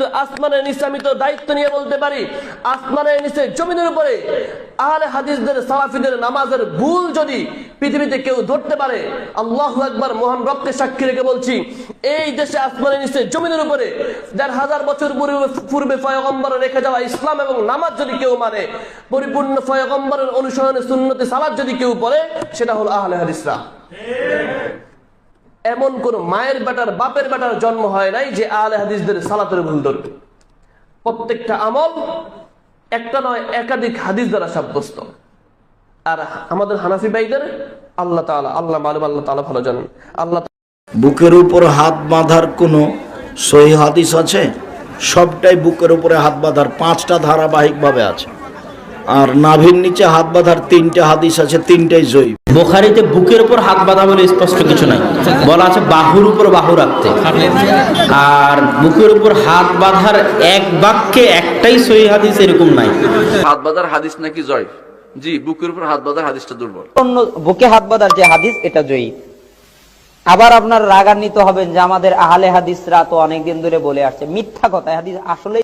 কিন্তু আসমানের নিচে আমি তো দায়িত্ব নিয়ে বলতে পারি, আসমানের নিচে জমিনের উপরে আহলে হাদিসদের সালাফিদের নামাজের ভুল যদি পৃথিবীতে কেউ ধরতে পারে, আল্লাহু আকবার, মহান রবকে সাক্ষী রেখে বলছি, এই দেশে আসমানের নিচে জমিনের উপরে ১৫০০ বছর পূর্বে পয়গম্বর রেখে যাওয়া ইসলাম এবং নামাজ যদি কেউ মানে, পরিপূর্ণ পয়গম্বরের অনুসরণে সুন্নতে সালাত যদি কেউ পড়ে, সেটা হলো আহলে হাদিসরা। এমন কোন মায়ের বেটার বাপের বেটার জন্ম হয় নাই যে আহলে হাদিসদের সালাতের ভুল ধরবে। প্রত্যেকটা আমল একটা নয় একাধিক হাদিস দ্বারা সাব্যস্ত। আর আমাদের হানাফি ভাইদের আল্লাহ তাআলা, আল্লাহ মালুম, আল্লাহ তাআলা ভালো জানেন। আল্লাহ বুকের উপর হাত বাঁধার কোনো সহিহ হাদিস আছে? সবটাই বুকের উপরে হাত বাঁধার 5টা ধারাবাহিকভাবে আছে। আর নাভির নিচে হাত বাঁধার 3টে হাদিস আছে, 3টাই জয়ীফ। বুখারীতে বুকের উপর হাত বাঁধা বলে স্পষ্ট কিছু নাই, বলা আছে বাহুর উপর বাহু রাখতে। আর বুকের উপর হাত বাঁধার এক বাক্যে একটাই সহিহ হাদিস এরকম নাই। হাত বাঁধার হাদিস নাকি জয়ীফ? জি, বুকের উপর হাত বাঁধার হাদিসটা দুর্বল। অন্য বুকে হাত বাঁধার যে হাদিস এটা জয়ীফ। আবার আপনার রাগান্বিত হবেন যে আমাদের আহলে হাদিসরা তো অনেকদিন ধরে বলে আসছে, মিথ্যা কথা। হাদিস আসলে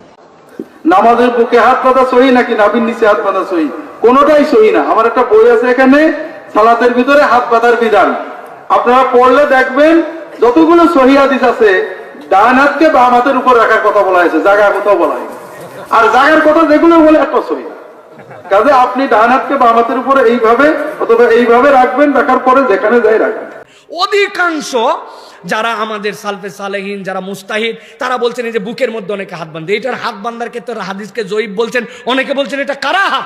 নামাজের বুকে হাত বাঁধা সহি নাকি নাভির নিচে হাত বাঁধা সহি? কোনোটাই সহি না। আমার একটা বই আছে এখানে, সালাতের ভিতরে হাত বাঁধার বিধান। আপনারা পড়লে দেখবেন যতগুলো সহি হাদিস আছে, ডান হাতকে বাম হাতের উপর রাখার কথা বলা হয়েছে, জায়গার কোথাও বলা হয়েছে। আর জায়গার কথা যেগুলো বলে একটা সহি না। কাজে আপনি ডান হাতকে বাম হাতের উপরে এইভাবে অথবা এইভাবে রাখবেন, রাখার পরে যেখানে যাই রাখবেন। অধিকাংশ যারা আমাদের সালফে সালেহিন, যারা মুস্তাহিদ, তারা বলছেন এই যে বুকের মধ্যে অনেকে হাত বাঁধে, এটার হাত বান্ধার ক্ষেত্রে হাদিসকে জয়ীফ বলছেন, অনেকে বলছেন এটা কারাহা।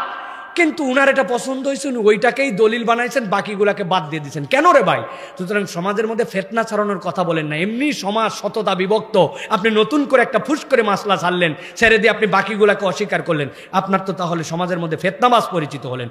কিন্তু উনার এটা পছন্দ হয়েছে, ওইটাকেই দলিল বানাইছেন, বাকিগুলাকে বাদ দিয়ে দিয়েছেন। কেন রে ভাই? সুতরাং সমাজের মধ্যে ফিতনা ছড়ানোর কথা বলেন না। এমনি সমাজ শততা বিভক্ত, আপনি নতুন করে একটা ফুস করে মাসলা ছাড়লেন, ছেড়ে দিয়ে আপনি বাকিগুলাকে অস্বীকার করলেন, আপনার তো তাহলে সমাজের মধ্যে ফিতনাবাজ পরিচিত হলেন।